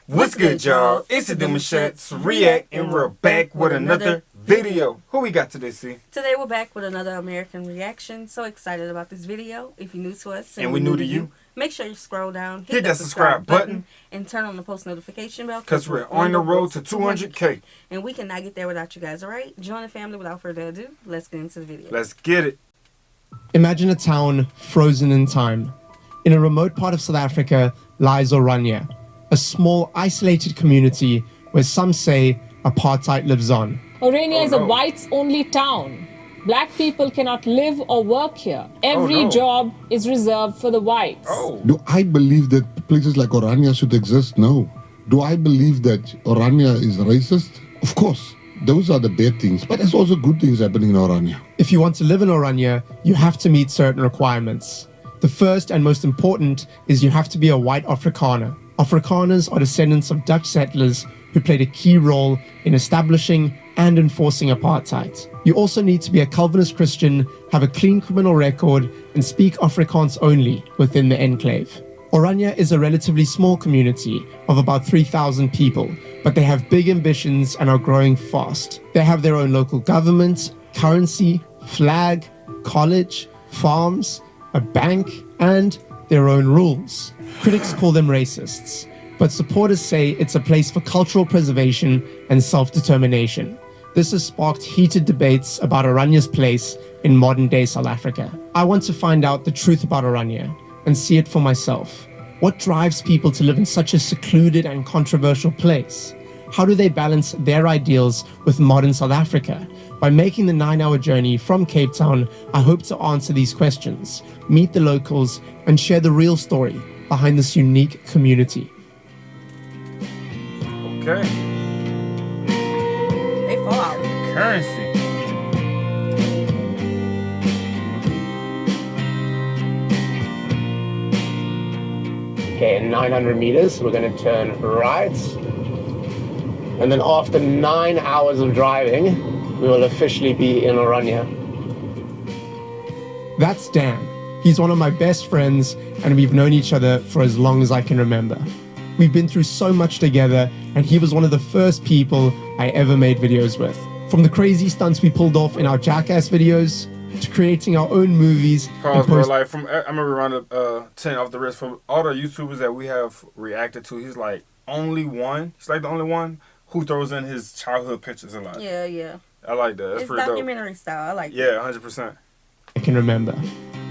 What's good, y'all? It's the Demouchets REACT, and we're back with another video. Who we got today, C? Today we're back with another American reaction. So excited about this video. If you're new to us and we're new to you, make sure you scroll down, hit that subscribe button, and turn on the post notification bell. Because we're on the road to 200K. And we cannot get there without you guys, alright? Join the family without further ado. Let's get into the video. Let's get it. Imagine a town frozen in time. In a remote part of South Africa lies Orania, a small isolated community where some say apartheid lives on. Orania is a whites-only town. Black people cannot live or work here. Every job is reserved for the whites. Do I believe that places like Orania should exist? No. Do I believe that Orania is racist? Of course. Those are the bad things, but there's also good things happening in Orania. If you want to live in Orania, you have to meet certain requirements. The first and most important is you have to be a white Afrikaner. Afrikaners are descendants of Dutch settlers who played a key role in establishing and enforcing apartheid. You also need to be a Calvinist Christian, have a clean criminal record, and speak Afrikaans only within the enclave. Orania is a relatively small community of about 3,000 people, but they have big ambitions and are growing fast. They have their own local government, currency, flag, college, farms, a bank, and their own rules. Critics call them racists, but supporters say it's a place for cultural preservation and self-determination. This has sparked heated debates about Orania's place in modern-day South Africa. I want to find out the truth about Orania and see it for myself. What drives people to live in such a secluded and controversial place? How do they balance their ideals with modern South Africa? By making the 9-hour journey from Cape Town, I hope to answer these questions, meet the locals, and share the real story behind this unique community. Okay. They fall out. Currency. Okay, in 900 meters, we're going to turn right. And then after 9 hours of driving, we will officially be in Orania. That's Dan. He's one of my best friends, and we've known each other for as long as I can remember. We've been through so much together, and he was one of the first people I ever made videos with. From the crazy stunts we pulled off in our Jackass videos, to creating our own movies. Pause, bro. Like, from, I remember around 10 off the wrist, from all the YouTubers that we have reacted to, he's like the only one who throws in his childhood pictures a lot. Yeah, yeah. I like that. That's it's pretty documentary dope. style. I like that. Yeah, 100%. I can remember.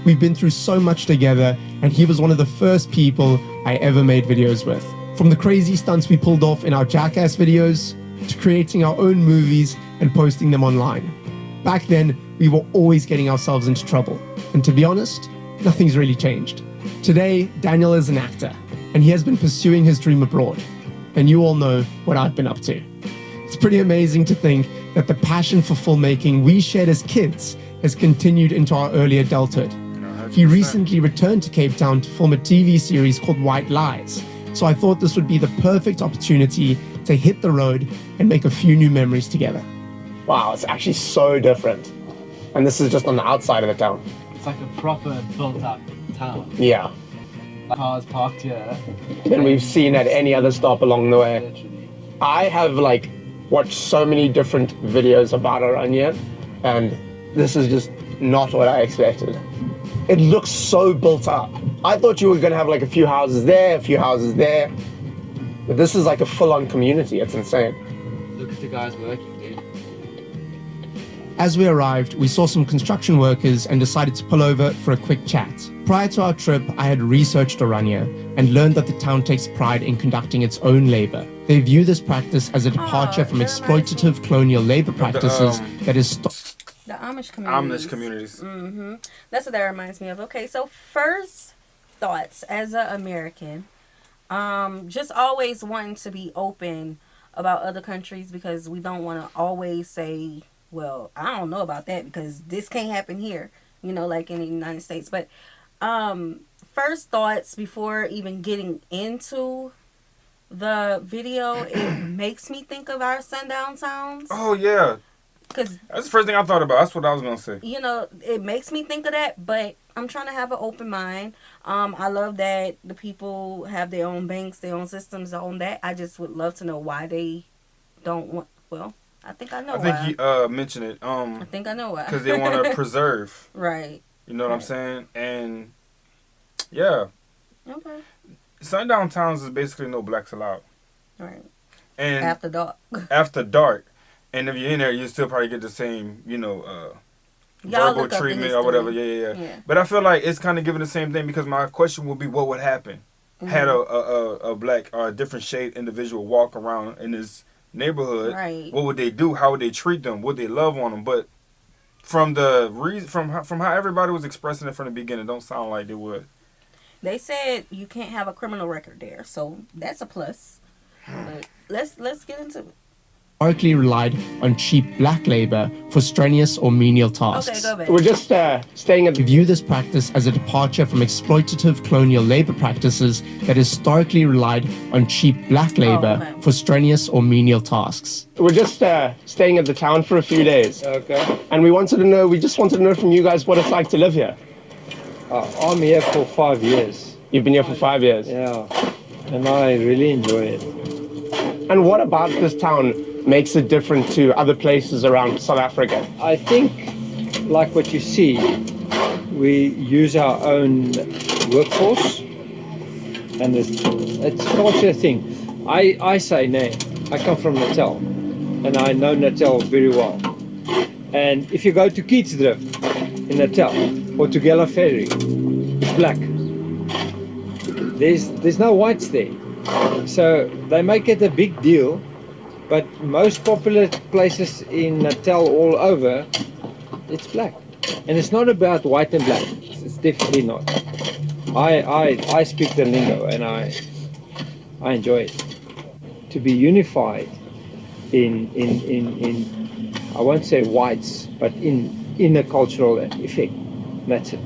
We've been through so much together, and he was one of the first people I ever made videos with. From the crazy stunts we pulled off in our Jackass videos, to creating our own movies and posting them online. Back then, we were always getting ourselves into trouble. And to be honest, nothing's really changed. Today, Daniel is an actor, and he has been pursuing his dream abroad. And you all know what I've been up to. It's pretty amazing to think that the passion for filmmaking we shared as kids has continued into our early adulthood. He recently returned to Cape Town to film a TV series called White Lies, so I thought this would be the perfect opportunity to hit the road and make a few new memories together. Wow, it's actually so different. And this is just on the outside of the town. It's like a proper built-up town. Yeah. Cars parked here. Than we've seen at any other stop along the way. Literally. I have watched so many different videos about Orania, and this is just not what I expected. It looks so built up. I thought you were gonna have like a few houses there, a few houses there, but this is like a full-on community. It's insane. Look at the guys working, dude. As we arrived, we saw some construction workers and decided to pull over for a quick chat. Prior to our trip, I had researched Orania and learned that the town takes pride in conducting its own labor. They view this practice as a departure from exploitative colonial labor practices that is the Amish communities. Amish communities. Mm-hmm. That's what that reminds me of. Okay, so first thoughts as an American, just always wanting to be open about other countries because we don't want to always say, well, I don't know about that because this can't happen here, you know, like in the United States. But first thoughts before even getting into the video, it makes me think of our sundown towns. Oh, yeah. Cause that's the first thing I thought about. That's what I was going to say. You know, it makes me think of that, but I'm trying to have an open mind. I love that the people have their own banks, their own systems, on that. I just would love to know why they don't want. Well, I think I know I think why. you mentioned it. I think I know why. Because they want to preserve. Right. You know what I'm saying? And yeah, Okay. sundown towns is basically no blacks allowed. Right. And After dark. after dark, and if you're in there, you still probably get the same, verbal treatment or whatever. Yeah. But I feel like it's kind of giving the same thing because my question would be, what would happen had a black or a different shade individual walk around in this neighborhood? Right. What would they do? How would they treat them? Would they love on them? But from the reason, from how everybody was expressing it from the beginning, it don't sound like they would. They said you can't have a criminal record there, so that's a plus. But let's get into it. Historically relied on cheap black labor for strenuous or menial tasks. Okay, go back. We're just staying at. We view this practice as a departure from exploitative colonial labor practices that historically relied on cheap black labor for strenuous or menial tasks. We're just staying at the town for a few days. Okay. And we just wanted to know from you guys what it's like to live here. I'm here for 5 years. You've been here for 5 years? Yeah. And I really enjoy it. And what about this town makes it different to other places around South Africa? I think, like what you see, we use our own workforce, and it's a culture thing. I say, nay, I come from Natal, and I know Natal very well. And if you go to Keatsdrift in Natal, or to Gala Ferry, it's black. There's no whites there. So they make it a big deal, but most popular places in Natal all over, it's black. And it's not about white and black. It's definitely not. I speak the lingo and I enjoy it. To be unified in I won't say whites, but in a cultural effect. That's it.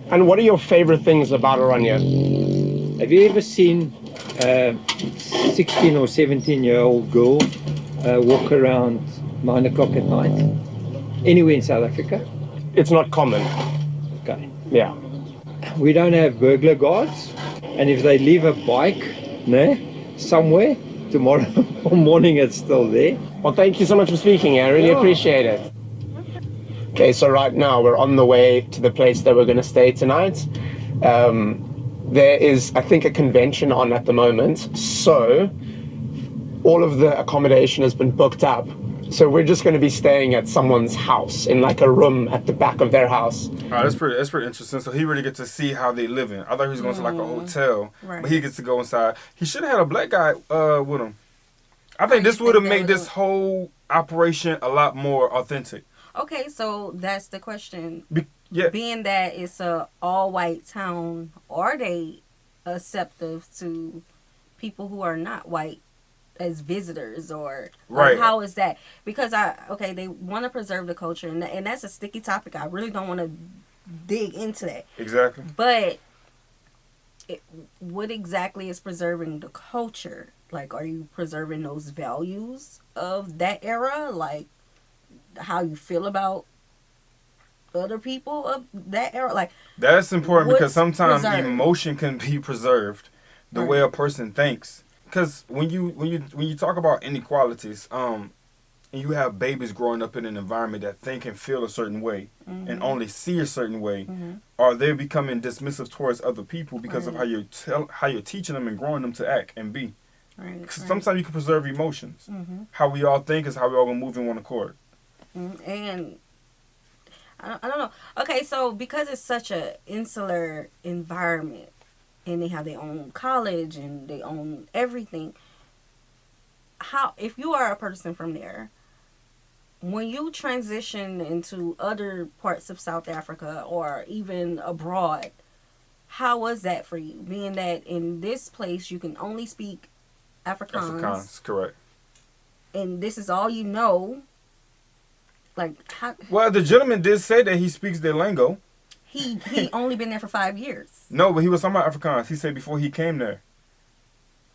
And what are your favorite things about Orania? Have you ever seen a 16 or 17-year-old girl walk around 9 o'clock at night anywhere in South Africa? It's not common. Okay. Yeah. We don't have burglar guards, and if they leave a bike somewhere, tomorrow morning it's still there. Well, thank you so much for speaking. I really appreciate it. Okay, so right now we're on the way to the place that we're going to stay tonight. There is, I think, a convention on at the moment, so all of the accommodation has been booked up. So we're just going to be staying at someone's house, in like a room at the back of their house. Oh, that's pretty interesting. So he really gets to see how they live in. I thought he was going to like a hotel, but he gets to go inside. He should have had a black guy with him. I think this would have made this whole operation a lot more authentic. Okay, so that's the question. Yeah. Being that it's a all-white town, are they acceptive to people who are not white as visitors, or right? How is that? Because they want to preserve the culture, and that's a sticky topic. I really don't want to dig into that. Exactly. But what exactly is preserving the culture? Like, are you preserving those values of that era? Like, how you feel about other people of that era? Like, that's important because sometimes preserved? Emotion can be preserved the way a person thinks. Because when you talk about inequalities, and you have babies growing up in an environment that think and feel a certain way and only see a certain way, or they're becoming dismissive towards other people because of how you're teaching them and growing them to act and be. Sometimes you can preserve emotions. How we all think is how we all gonna move in one accord. And I don't know. Okay, so because it's such a insular environment, and they have their own college and they own everything, how, if you are a person from there, when you transition into other parts of South Africa or even abroad, how was that for you? Being that in this place you can only speak Afrikaans. Afrikaans, correct. And this is all you know. Like, how? Well, the gentleman did say that he speaks their lingo. He only been there for 5 years. No, but he was talking about Afrikaans. He said before he came there.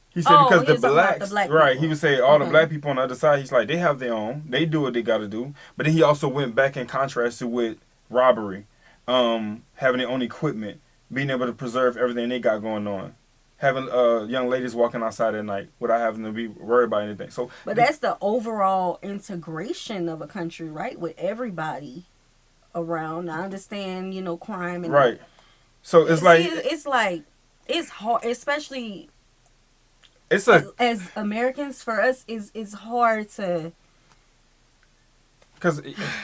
He said because the blacks, right? He would say all the black people on the other side. He's like, they have their own. They do what they got to do. But then he also went back and contrasted with robbery, having their own equipment, being able to preserve everything they got going on, having young ladies walking outside at night without having to be worried about anything. So, but that's the overall integration of a country, right? With everybody around. I understand, you know, crime and right. So it's like it's hard, especially as Americans. For us, it's hard to. Because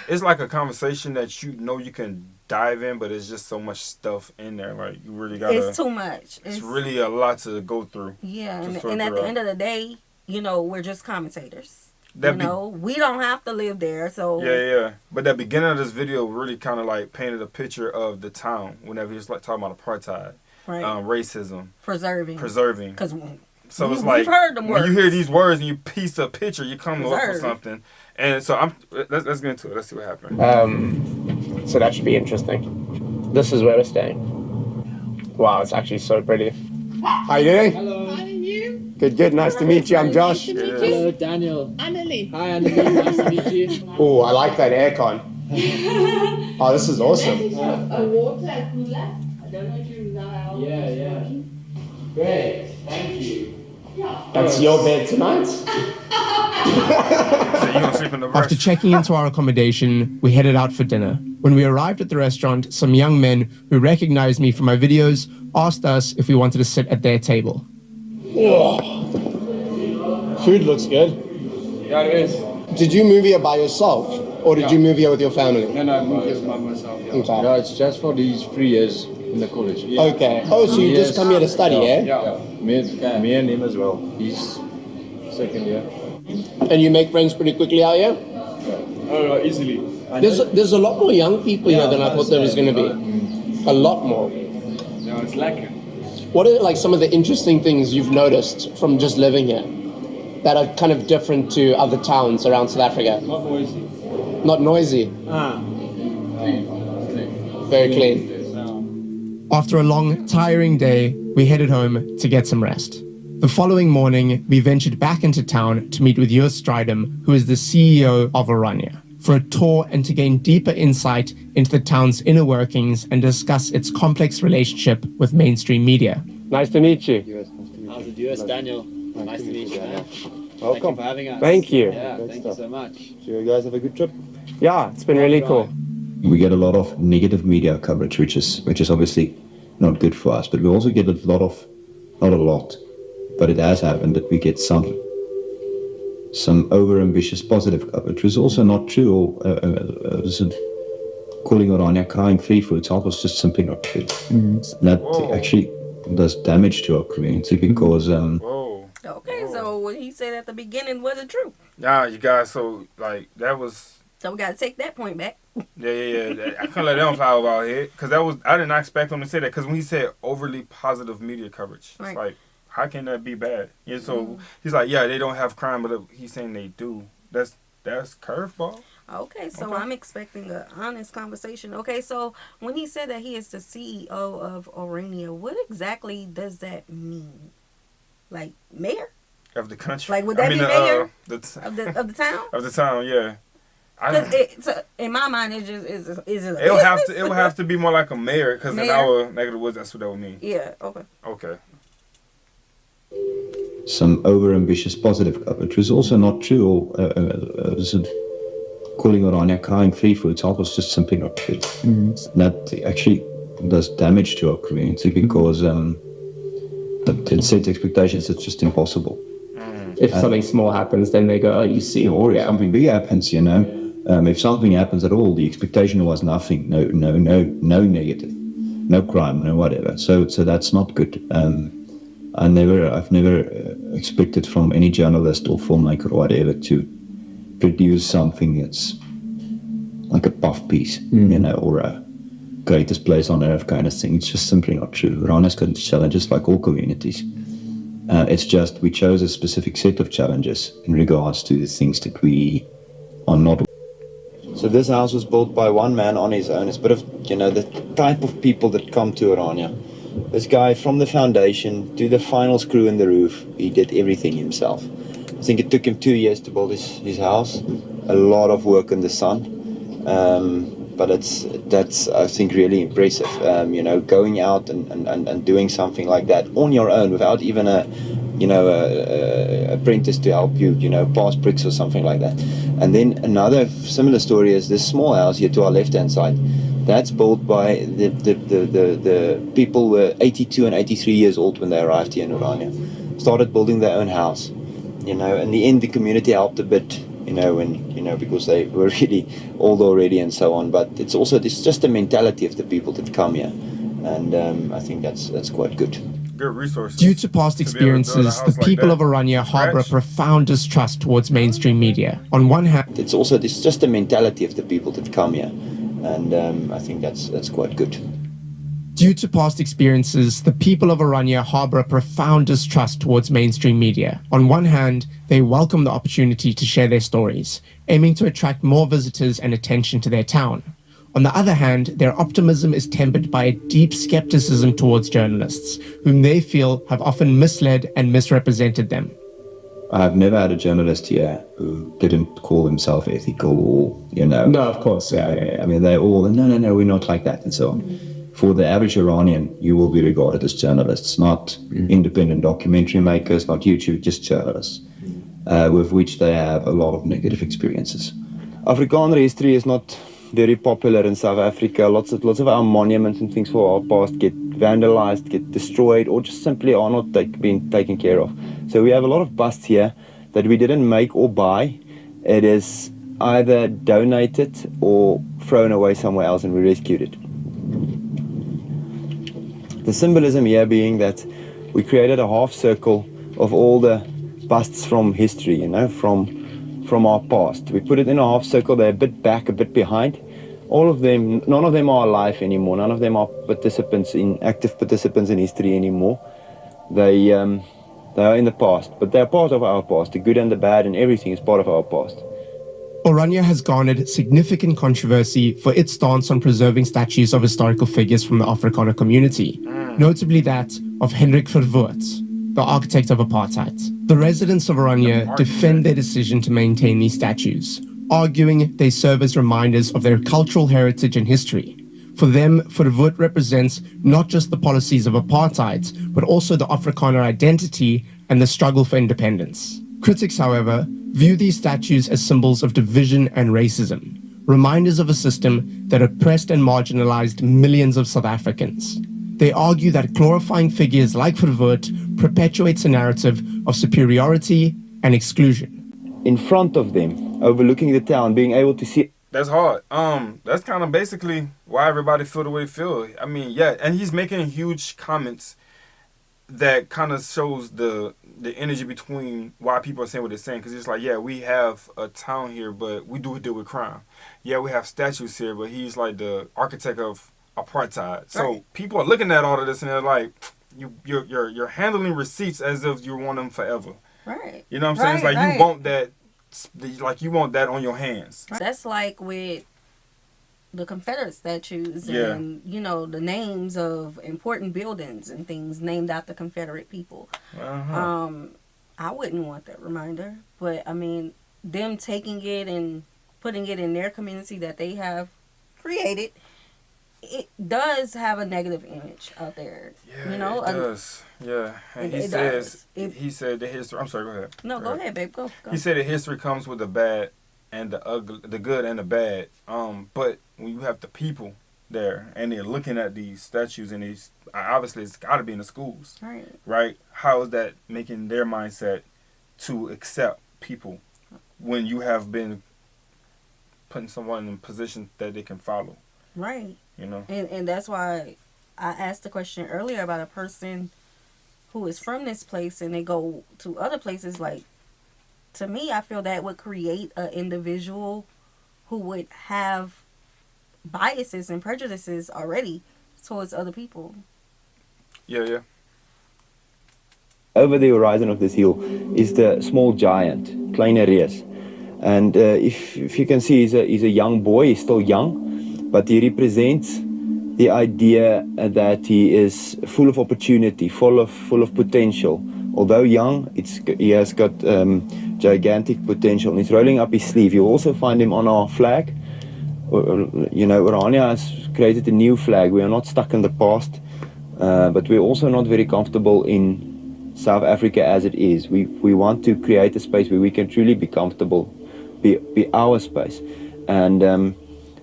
it's like a conversation that you know you can dive in, but it's just so much stuff in there. Like, you really got to... It's too much. It's really a lot to go through. Yeah, and at the end of the day, you know, we're just commentators. We don't have to live there, so... Yeah. But the beginning of this video really kind of, like, painted a picture of the town whenever he was, like, talking about apartheid, right. Racism. Preserving. Because... So it's like, heard them when you hear these words and you piece a picture, you come up with something. And so let's get into it. Let's see what happened. So that should be interesting. This is where we're staying. Wow, it's actually so pretty. How you doing? Hello. How are you? Good. Nice to meet you. I'm Josh. Nice to meet you. Hello, Daniel. Annalie. Hi, Annalie. Nice to meet you. Oh, I like that aircon. Oh, this is awesome. This is a water cooler. I don't know if you know how it's working. Great. Thank you. Yeah. That's your bed tonight? So you gonna sleep in the brush? After checking into our accommodation, we headed out for dinner. When we arrived at the restaurant, some young men who recognized me from my videos asked us if we wanted to sit at their table. Whoa. Food looks good. Yeah, it is. Did you move here by yourself? Or did you move here with your family? No, I moved here by myself. Yeah. Okay. Yeah, it's just for these 3 years in the college. Yeah. Okay. Oh, so you just come here to study, eh? Yeah. Me and him as well. He's second year. And you make friends pretty quickly out here? Oh, easily. There's a lot more young people here than I thought there was going to be. A lot more. Yeah, it's lacking. What are like some of the interesting things you've noticed from just living here that are kind of different to other towns around South Africa? Not noisy. Not noisy. Very clean. After a long, tiring day, we headed home to get some rest. The following morning, we ventured back into town to meet with Joost Strydom, who is the CEO of Orania, for a tour and to gain deeper insight into the town's inner workings and discuss its complex relationship with mainstream media. Nice to meet you. How's it, US, Daniel? Nice to meet you, man. Welcome. Thank you for having us. Thank you. Yeah, thank you so much. So you guys have a good trip? Yeah, it's been really cool. We get a lot of negative media coverage, which is obviously not good for us, but we also get a lot of, not a lot, but it has happened that we get some over-ambitious positive coverage, which is also not true, or calling Orania crying free for itself was just simply not true. That actually does damage to our community because... Okay, so what he said at the beginning wasn't true. Nah, you guys, so, like, that was... So we got to take that point back. Yeah. I couldn't let them fly over our head. Because I did not expect him to say that. Because when he said overly positive media coverage, right. It's like, how can that be bad? Yeah, so he's like, yeah, they don't have crime, but he's saying they do. That's curveball. Okay, so I'm expecting an honest conversation. Okay, so when he said that he is the CEO of Orania, what exactly does that mean? Like, mayor? Of the country. Like, would that be mayor of the town? Of the town, yeah. Because in my mind, it just is it. It would have to be more like a mayor, because in our negative words, that's what that would mean. Yeah. Okay. Some over-ambitious positive coverage, which is also not true, or calling Orania crying free for itself was just simply not true. That actually does damage to our community because it sets expectations that's just impossible. If something small happens, then they go, oh, you see. Or if something big happens, you know. If something happens at all, the expectation was nothing, no negative, no crime, no whatever. So that's not good. I've never expected from any journalist or filmmaker or whatever to produce something that's like a puff piece, you know, or a greatest place on earth kind of thing. It's just simply not true. Orania's got challenges like all communities. It's just we chose a specific set of challenges in regards to the things that we are not. So this house was built by one man on his own. It's a bit of, you know, the type of people that come to Orania. This guy, from the foundation to the final screw in the roof, he did everything himself. I think it took him 2 years to build his house. A lot of work in the sun. but that's I think really impressive. You know, going out and doing something like that on your own without even a apprentice to help you, pass bricks or something like that. And then another similar story is this small house here to our left-hand side. That's built by the people who were 82 and 83 years old when they arrived here in Orania. Started building their own house. In the end, the community helped a bit, because they were really old already and so on. But it's just the mentality of the people that come here, and I think that's quite good. Good resources. Due to past experiences, the people of Orania harbor a profound distrust towards mainstream media. On one hand, it's just the mentality of the people that come here, and I think that's quite good. Due to past experiences, the people of Orania harbor a profound distrust towards mainstream media. On one hand, they welcome the opportunity to share their stories, aiming to attract more visitors and attention to their town. On the other hand, their optimism is tempered by a deep skepticism towards journalists, whom they feel have often misled and misrepresented them. I've never had a journalist here who didn't call himself ethical or, No, of course, yeah. I mean, they're all, no, we're not like that, and so on. For the average Iranian, you will be regarded as journalists, not independent documentary makers, not YouTube, just journalists, with which they have a lot of negative experiences. Afrikaner history is not very popular in South Africa. Lots of our monuments and things for our past get vandalized, get destroyed, or just simply are not being taken care of. So we have a lot of busts here that we didn't make or buy. It is either donated or thrown away somewhere else, and we rescued it. The symbolism here being that we created a half circle of all the busts from history, from our past. We put it in a half circle. They're a bit back, a bit behind. All of them, none of them are alive anymore. None of them are active participants in history anymore. They are in the past, but they're part of our past. The good and the bad and everything is part of our past. Orania has garnered significant controversy for its stance on preserving statues of historical figures from the Afrikaner community, notably that of Hendrik Verwoerd, the architect of apartheid. The residents of Orania defend their decision to maintain these statues, arguing they serve as reminders of their cultural heritage and history. For them, Verwoerd represents not just the policies of apartheid, but also the Afrikaner identity and the struggle for independence. Critics, however, view these statues as symbols of division and racism, reminders of a system that oppressed and marginalized millions of South Africans. They argue that glorifying figures like Verwoerd perpetuates a narrative of superiority and exclusion. In front of them, overlooking the town, being able to see... That's hard. That's kind of basically why everybody feel the way they feel. I mean, yeah, and he's making huge comments that kind of shows the energy between why people are saying what they're saying. Because it's like, yeah, we have a town here, but we do deal with crime. Yeah, we have statues here, but he's like the architect of apartheid. So people are looking at all of this and they're like, you're handling receipts as if you want them forever. Right. You know what I'm saying? It's like you want that, like you want that on your hands. That's like with the Confederate statues and, the names of important buildings and things named after Confederate people. I wouldn't want that reminder. But, I mean, them taking it and putting it in their community that they have created, it does have a negative image out there. Yeah, it does. Yeah. And he said the history... I'm sorry, go ahead. No, go ahead, babe. Go. He said the history comes with the bad and the ugly, the good and the bad. But when you have the people there and they're looking at these statues and these, obviously it's got to be in the schools, right? How is that making their mindset to accept people when you have been putting someone in a position that they can follow? Right. And that's why I asked the question earlier about a person who is from this place and they go to other places. Like, to me, I feel that would create an individual who would have biases and prejudices already towards other people. Yeah. Over the horizon of this hill is the small giant, Kleine Reus. And if you can see, he's a young boy. He's still young, but he represents the idea that he is full of opportunity, full of potential. Although young, he has got gigantic potential. And he's rolling up his sleeve. You'll also find him on our flag. Orania has created a new flag. We are not stuck in the past, but we're also not very comfortable in South Africa as it is. We want to create a space where we can truly be comfortable, be our space. And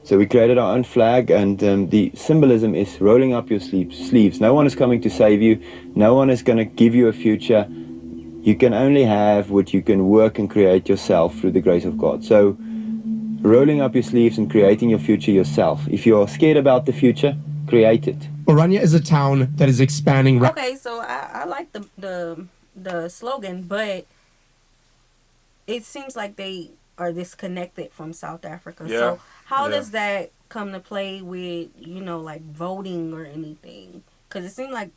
so we created our own flag, and the symbolism is rolling up your sleeves. No one is coming to save you. No one is going to give you a future. You can only have what you can work and create yourself through the grace of God. So rolling up your sleeves and creating your future yourself. If you're scared about the future, create it. Orania is a town that is expanding. Okay, so I like the slogan, but it seems like they are disconnected from South Africa. Yeah. So how does that come to play with, like voting or anything? Because it seems like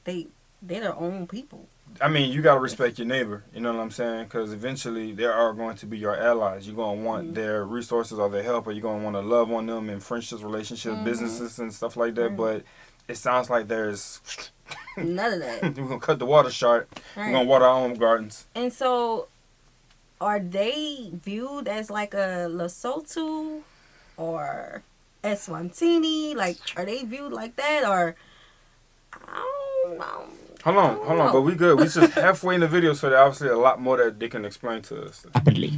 they're their own people. I mean, you got to respect your neighbor. You know what I'm saying? Because eventually they are going to be your allies. You're going to want their resources or their help, or you're going to want to love on them in friendships, relationships, businesses, and stuff like that. But it sounds like there's none of that. We're going to cut the water short. We're going to water our own gardens. And so are they viewed as like a Lesotho or Eswatini? Like, are they viewed like that? Or I don't know. Hold on, but we good. We just halfway in the video, so there's obviously a lot more that they can explain to us. Rapidly.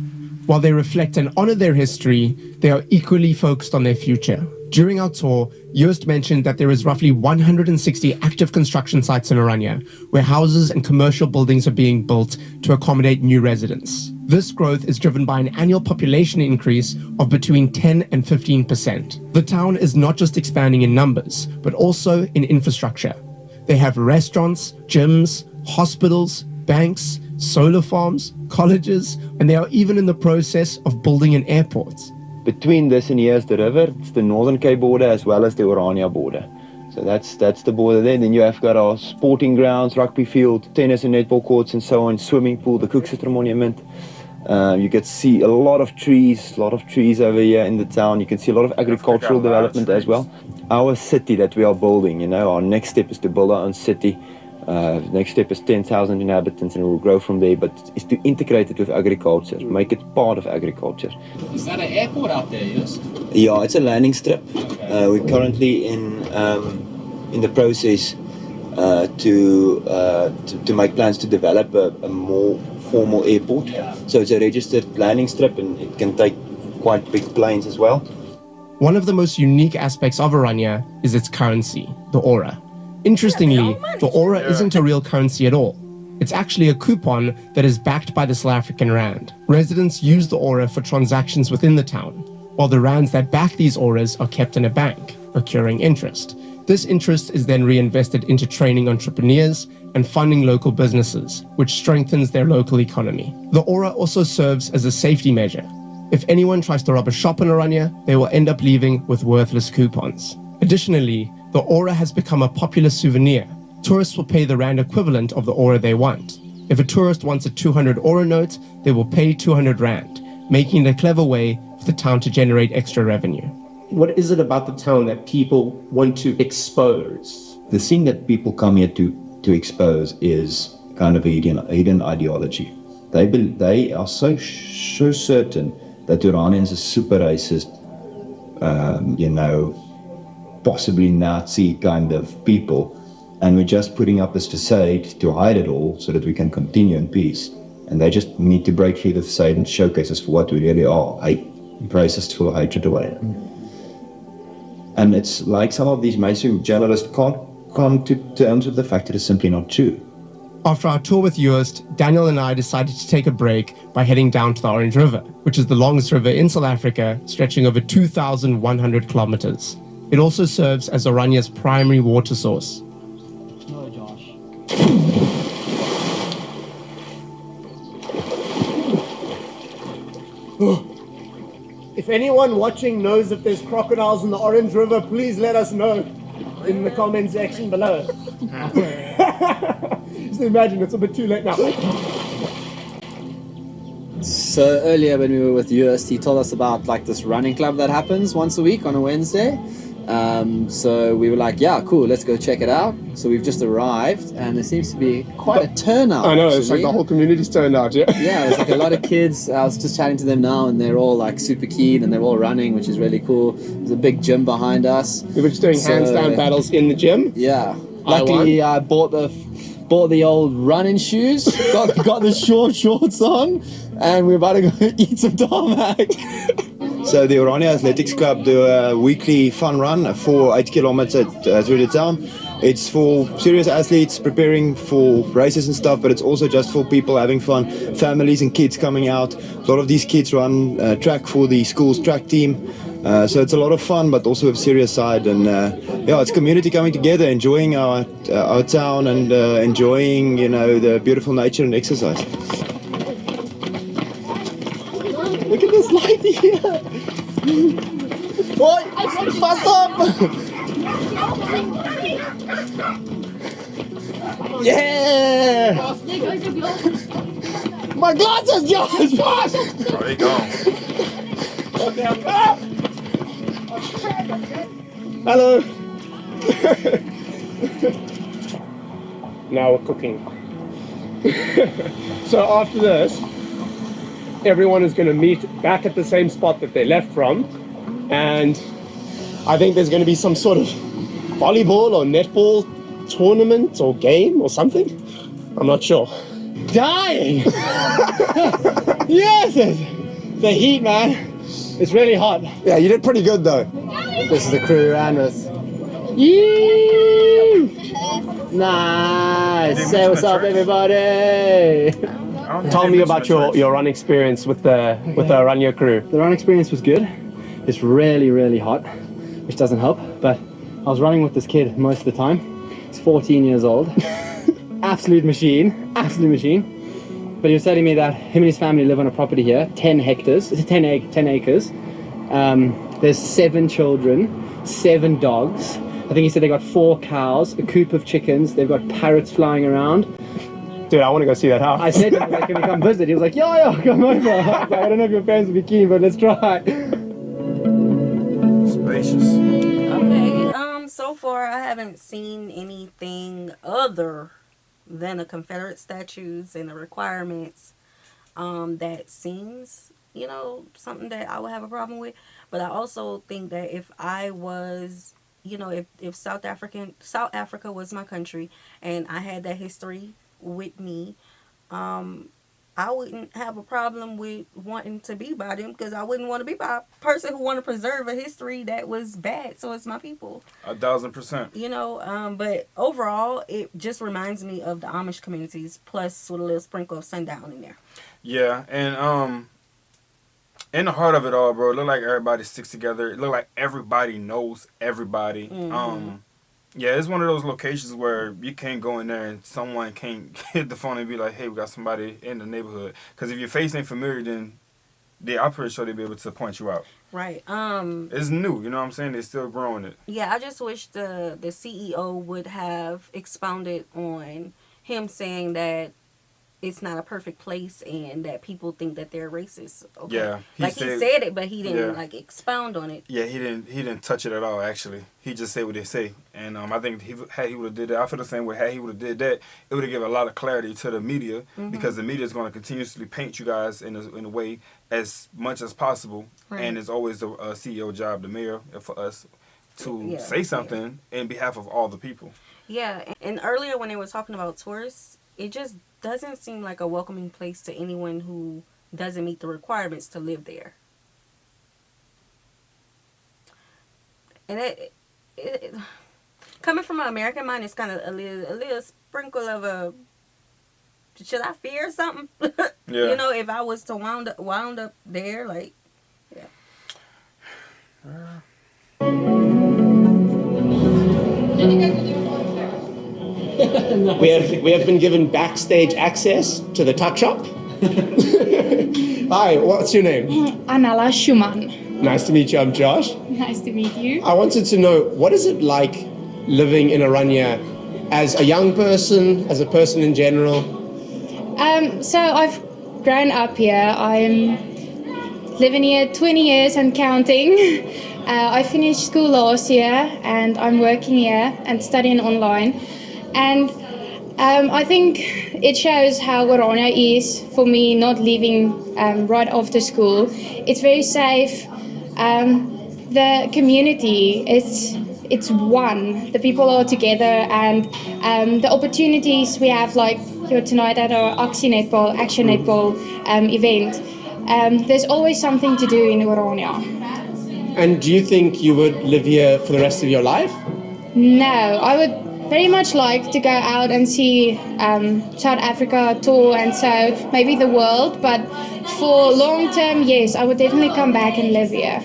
While they reflect and honor their history, they are equally focused on their future. During our tour, Joost mentioned that there is roughly 160 active construction sites in Orania, where houses and commercial buildings are being built to accommodate new residents. This growth is driven by an annual population increase of between 10 and 15%. The town is not just expanding in numbers, but also in infrastructure. They have restaurants, gyms, hospitals, banks, solar farms, colleges, and they are even in the process of building an airport. Between this and here is the river. It's the Northern Cape border as well as the Orania border. So that's the border there. Then you have got our sporting grounds, rugby field, tennis and netball courts and so on, swimming pool, the Koekseter Monument. You can see a lot of trees over here in the town. You can see a lot of agricultural development as well. Our city that we are building, our next step is to build our own city. Next step is 10,000 inhabitants, and it will grow from there, but it's to integrate it with agriculture, make it part of agriculture. Is that an airport out there, yes? Yeah, it's a landing strip. Okay. We're currently in the process to make plans to develop a more formal airport. Yeah. So it's a registered landing strip, and it can take quite big planes as well. One of the most unique aspects of Orania is its currency, the ora. Interestingly, the ora isn't a real currency at all. It's actually a coupon that is backed by the South African rand. Residents use the ora for transactions within the town, while the rands that back these auras are kept in a bank, accruing interest. This interest is then reinvested into training entrepreneurs and funding local businesses, which strengthens their local economy. The ora also serves as a safety measure. If anyone tries to rob a shop in Orania, they will end up leaving with worthless coupons. Additionally, the ora has become a popular souvenir. Tourists will pay the rand equivalent of the ora they want. If a tourist wants a 200 ora note, they will pay 200 rand, making it a clever way for the town to generate extra revenue. What is it about the town that people want to expose? The thing that people come here to expose is kind of a hidden ideology. They are so certain that Iranians are super racist, possibly Nazi kind of people, and we're just putting up this facade to hide it all so that we can continue in peace. And they just need to break through the facade and showcase us for what we really are, racist full of hatred away. And it's like some of these mainstream journalists can't come to terms with the fact that it's simply not true. After our tour with Joost, Daniel and I decided to take a break by heading down to the Orange River, which is the longest river in South Africa, stretching over 2,100 kilometers. It also serves as Orania's primary water source. No, Josh. If anyone watching knows if there's crocodiles in the Orange River, please let us know in the comment section below. Just imagine, it's a bit too late now. So earlier when we were with Joost, he told us about like this running club that happens once a week on a Wednesday. So we were like, yeah, cool, let's go check it out. So we've just arrived, and there seems to be quite a turnout. I know, actually. it's like the whole community's turned out, yeah. Yeah, there's like a lot of kids. I was just chatting to them now, and they're all like super keen, and they're all running, which is really cool. There's a big gym behind us. We were just doing handstand battles in the gym. Yeah. Luckily, I bought the old running shoes, got the shorts on, and we're about to go eat some tarmac. So the Orania Athletics Club do a weekly fun run, a 8 kilometers through the town. It's for serious athletes preparing for races and stuff, but it's also just for people having fun, families and kids coming out. A lot of these kids run track for the school's track team. So it's a lot of fun, but also a serious side. And yeah, it's community coming together, enjoying our town and enjoying, the beautiful nature and exercise. Look at this light here. Boy, fast up. Yeah. My glasses, Josh. Oh, they gone. Hello. Now we're cooking. So after this, everyone is going to meet back at the same spot that they left from, and I think there's going to be some sort of volleyball or netball tournament or game or something. I'm not sure. Dying! Yes! The heat, man. It's really hot. Yeah, you did pretty good though. This is the crew around us. Yee! Nice! Say what's up, everybody! Tell me about your run experience with the Orania crew. The run experience was good. It's really, really hot, which doesn't help, but I was running with this kid most of the time. He's 14 years old. Absolute machine. But he was telling me that him and his family live on a property here, 10 acres. There's 7 children, 7 dogs. I think he said they got 4 cows, a coop of chickens. They've got parrots flying around. Dude, I want to go see that house. I said to him, can we come visit? He was like, yeah, come over. I was like, I don't know if your parents will be keen, but let's try. Spacious. Okay, so far I haven't seen anything other than the Confederate statues and the requirements that seems, something that I would have a problem with. But I also think that if I was, if South Africa was my country and I had that history with me, I wouldn't have a problem with wanting to be by them, because I wouldn't want to be by a person who want to preserve a history that was bad. So it's my people. 1,000%. But overall, it just reminds me of the Amish communities, plus with a little sprinkle of sundown in there. Yeah, and in the heart of it all, bro, it look like everybody sticks together. It look like everybody knows everybody. Mm-hmm. Yeah, it's one of those locations where you can't go in there and someone can't hit the phone and be like, hey, we got somebody in the neighborhood. Because if your face ain't familiar, then I'm pretty sure they'll be able to point you out. Right. It's new, you know what I'm saying? They're still growing it. Yeah, I just wish the CEO would have expounded on him saying that it's not a perfect place and that people think that they're racist. Okay. Yeah, he said it, but he didn't expound on it. Yeah, he didn't touch it at all. Actually, he just said what they say, and I think had he would have did that, I feel the same way. Had he would have did that, it would have given a lot of clarity to the media, because the media is going to continuously paint you guys in a way as much as possible, and it's always the CEO job, the mayor, for us to say something in behalf of all the people. Yeah, and earlier when they were talking about tourists, it just doesn't seem like a welcoming place to anyone who doesn't meet the requirements to live there. And it coming from an American mind, it's kind of a little sprinkle of a, should I fear something? Yeah. If I was to wound up there, like, yeah. We have been given backstage access to the tuck shop. Hi, what's your name? Anala Schumann. Nice to meet you. I'm Josh. Nice to meet you. I wanted to know, what is it like living in Orania as a young person, as a person in general? So I've grown up here. I'm living here 20 years and counting. I finished school last year and I'm working here and studying online. And I think it shows how Orania is for me not leaving right after school. It's very safe. The community, it's one. The people are together, and the opportunities we have, like here tonight at our Action Netball event, there's always something to do in Orania. And do you think you would live here for the rest of your life? No, I would very much like to go out and see South Africa tour, and so maybe the world, but for long term, yes, I would definitely come back and live here.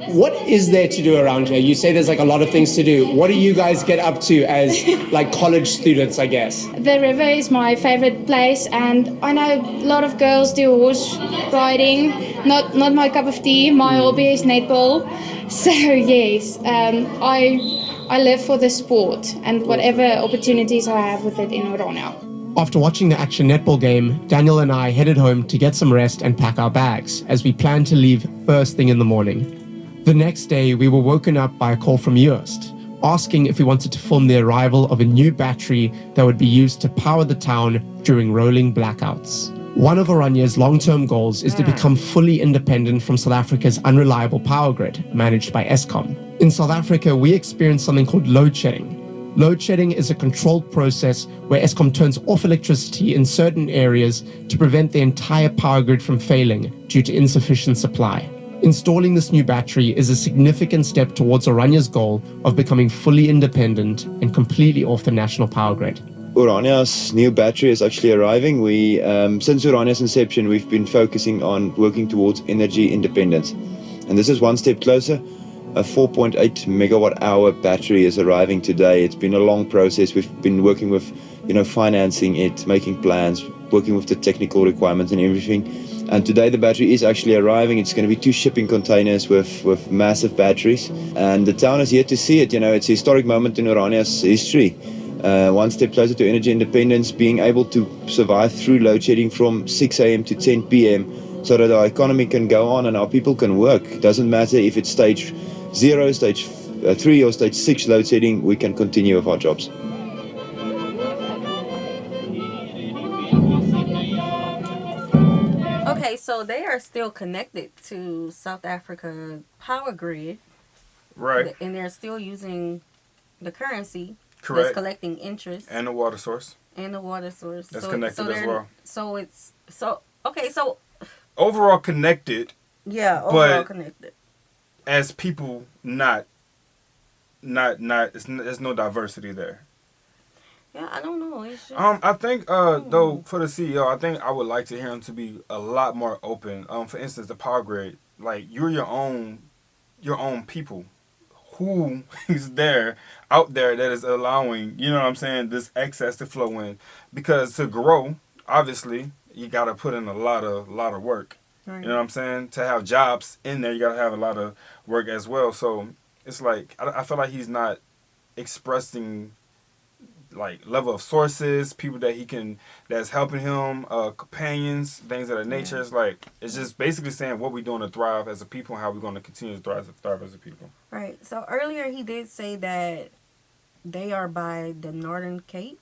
What is there to do around here? You say there's like a lot of things to do. What do you guys get up to as like college students, I guess? The river is my favorite place, and I know a lot of girls do horse riding. Not my cup of tea. My hobby is netball. So yes, I live for the sport and whatever opportunities I have with it in Orania. After watching the Action Netball game, Daniel and I headed home to get some rest and pack our bags as we planned to leave first thing in the morning. The next day, we were woken up by a call from Joost, asking if we wanted to film the arrival of a new battery that would be used to power the town during rolling blackouts. One of Orania's long-term goals is to become fully independent from South Africa's unreliable power grid, managed by Eskom. In South Africa, we experience something called load shedding. Load shedding is a controlled process where Eskom turns off electricity in certain areas to prevent the entire power grid from failing due to insufficient supply. Installing this new battery is a significant step towards Orania's goal of becoming fully independent and completely off the national power grid. Orania's new battery is actually arriving. We, since Orania's inception, we've been focusing on working towards energy independence. And this is one step closer. A 4.8 megawatt hour battery is arriving today. It's been a long process. We've been working with, financing it, making plans, working with the technical requirements and everything. And today the battery is actually arriving. It's going to be 2 shipping containers with massive batteries. And the town is yet to see it. It's a historic moment in Orania's history. One step closer to energy independence, being able to survive through load shedding from 6 a.m. to 10 p.m. so that our economy can go on and our people can work. It doesn't matter if it's stage 0, stage 3 or stage 6 load shedding, we can continue with our jobs. Okay, so they are still connected to South Africa power grid. Right. And they're still using the currency. Correct. That's collecting interest. And the water source. That's connected as well. So it's okay, so overall connected. Yeah, overall connected. As people there's no diversity there. Yeah, I don't know. It's just, I think though for the CEO, I think I would like to hear him to be a lot more open. For instance, the power grid, like you're your own people. Who is out there that is allowing, this excess to flow in? Because to grow, obviously, you got to put in a lot of work. Right. You know what I'm saying? To have jobs in there, you got to have a lot of work as well. So it's like I feel like he's not expressing like level of sources, people that's helping him, companions, things of that nature. It's like it's just basically saying what we're doing to thrive as a people and how we're going to continue to thrive as a people. Right. So earlier he did say that they are by the Northern Cape.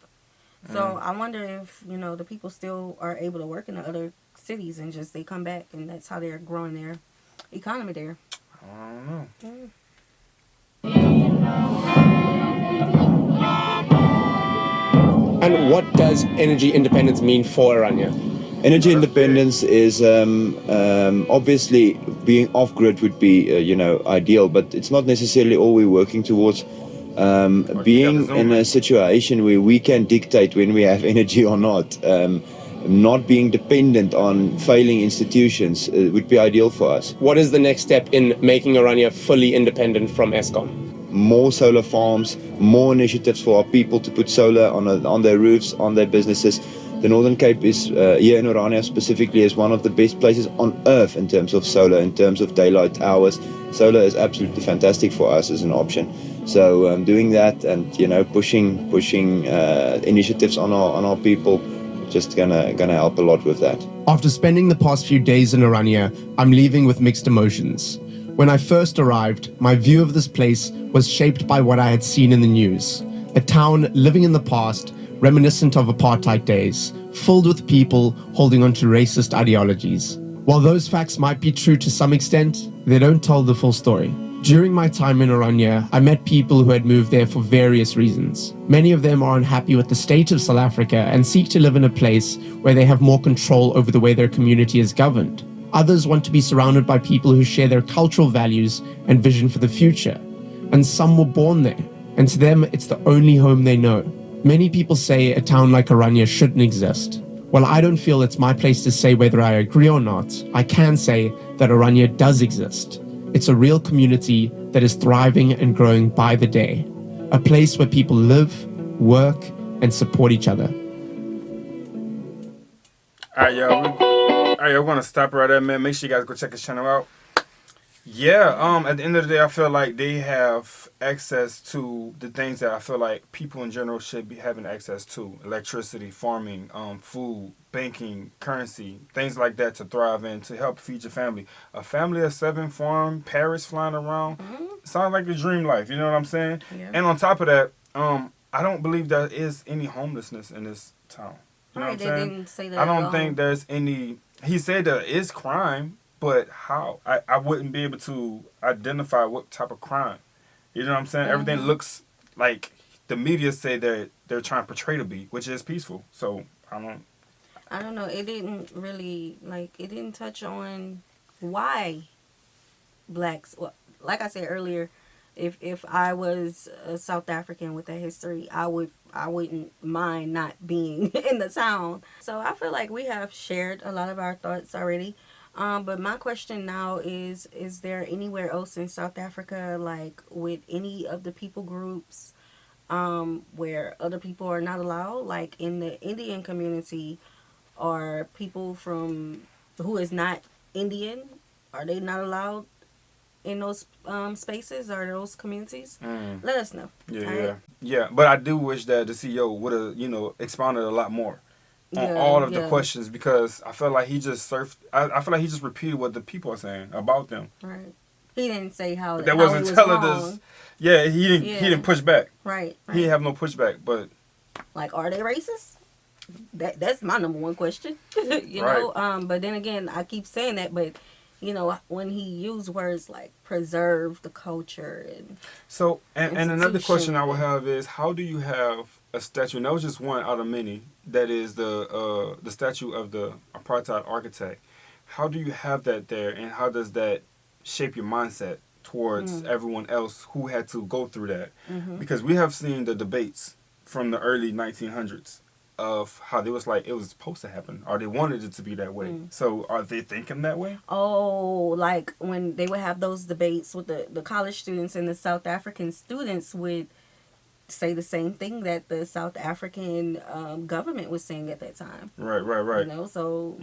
So I wonder if, the people still are able to work in the other cities and just they come back and that's how they're growing their economy there. I don't know. And what does energy independence mean for Orania? Energy independence is obviously being off-grid would be, ideal, but it's not necessarily all we're working towards. Being in a situation where we can dictate when we have energy or not, not being dependent on failing institutions would be ideal for us. What is the next step in making Orania fully independent from Eskom? More solar farms, more initiatives for our people to put solar on their roofs, on their businesses. The Northern Cape is, here in Orania specifically, is one of the best places on earth in terms of solar, in terms of daylight hours. Solar is absolutely fantastic for us as an option. So doing that and pushing initiatives on our people, just gonna help a lot with that. After spending the past few days in Orania, I'm leaving with mixed emotions. When I first arrived, my view of this place was shaped by what I had seen in the news. A town living in the past, reminiscent of apartheid days, filled with people holding on to racist ideologies. While those facts might be true to some extent, they don't tell the full story. During my time in Orania, I met people who had moved there for various reasons. Many of them are unhappy with the state of South Africa and seek to live in a place where they have more control over the way their community is governed. Others want to be surrounded by people who share their cultural values and vision for the future. And some were born there, and to them it's the only home they know. Many people say a town like Orania shouldn't exist. While I don't feel it's my place to say whether I agree or not, I can say that Orania does exist. It's a real community that is thriving and growing by the day. A place where people live, work, and support each other. Alright, y'all. We're gonna stop right there, man. Make sure you guys go check his channel out. Yeah, at the end of the day, I feel like they have access to the things that I feel like people in general should be having access to. Electricity, farming, food, banking, currency, things like that to thrive in, to help feed your family. A family of 7 farm, parrots flying around. Sounds like the dream life, you know what I'm saying? Yeah. And on top of that, I don't believe there is any homelessness in this town. You know what I'm saying? Didn't say that I don't think there's any... He said there is crime, but how? I wouldn't be able to identify what type of crime. You know what I'm saying? Everything looks like the media say they're trying to portray to be, which is peaceful. So, I don't know. It didn't really, it didn't touch on why blacks... Well, like I said earlier, if I was a South African with a history, I wouldn't mind not being in the town. So I feel like we have shared a lot of our thoughts already. But my question now is there anywhere else in South Africa, like with any of the people groups, where other people are not allowed? Like in the Indian community, or people from who is not Indian, are they not allowed in those spaces or those communities? Let us know. Yeah. But I do wish that the CEO would have, expounded a lot more on all of the questions, because I feel like he just I feel like he just repeated what the people are saying about them. Right. He didn't say how that wasn't telling us. Yeah, he didn't. He didn't push back. Right. He didn't have no pushback. But are they racist? That's my number one question. you know. But then again, I keep saying that, but. When he used words like preserve the culture and another question I would have is, how do you have a statue? And that was just one out of many. That is the statue of the apartheid architect. How do you have that there, and how does that shape your mindset towards everyone else who had to go through that? Because we have seen the debates from the early 1900s. Of how they was like it was supposed to happen, or they wanted it to be that way. So are they thinking that way? Oh, like when they would have those debates with the college students, and the South African students would say the same thing that the South African government was saying at that time. Right. So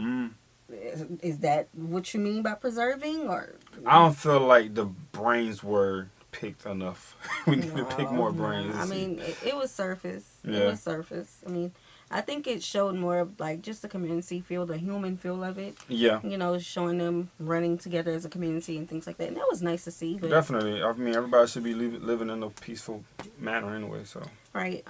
is that what you mean by preserving? Or I don't feel like the brains were picked enough. We need to pick more brains. I mean, it was surface. It was surface. I mean, I think it showed more of like just the community feel, the human feel of it. Yeah. Showing them running together as a community and things like that. And that was nice to see. But definitely. I mean, everybody should be living in a peaceful manner anyway, so. Right.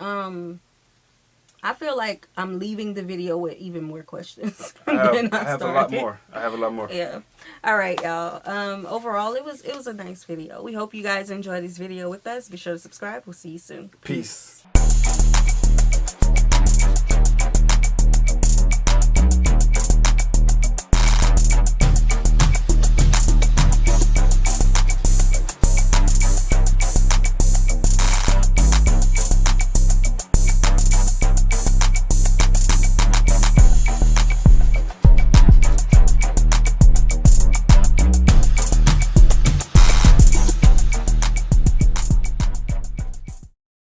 I feel like I'm leaving the video with even more questions. I have a lot more. Yeah. All right, y'all. Overall, it was a nice video. We hope you guys enjoyed this video with us. Be sure to subscribe. We'll see you soon. Peace.